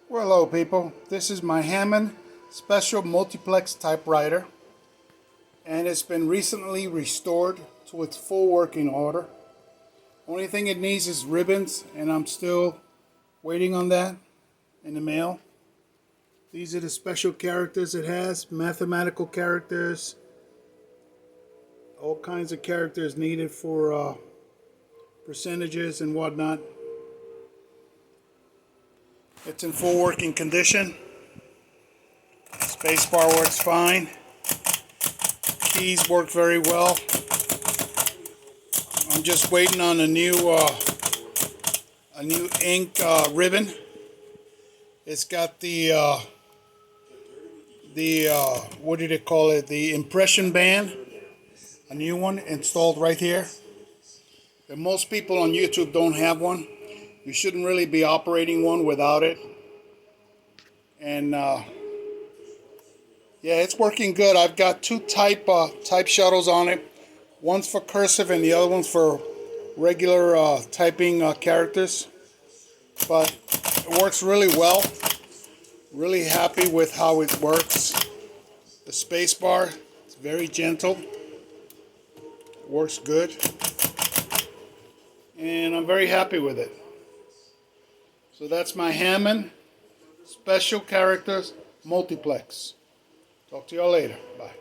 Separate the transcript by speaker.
Speaker 1: Well, hello people, this is my Hammond special multiplex typewriter, and it's been recently restored to its full working order. Only thing it needs is ribbons, and I'm still waiting on that in the mail. These are the special characters it has, mathematical characters, all kinds of characters needed for percentages and whatnot. It's in full working condition. Spacebar works fine. Keys work very well. I'm just waiting on a new ink ribbon. It's got the what did it call it? The impression band, a new one installed right here. And most people on YouTube don't have one. You shouldn't really be operating one without it. And yeah, it's working good. I've got two type shuttles on it. One's for cursive and the other one's for regular typing characters. But it works really well. Really happy with how it works. The space bar, it's very gentle. It works good. And I'm very happy with it. So that's my Hammond Special Characters Multiplex. Talk to y'all later. Bye.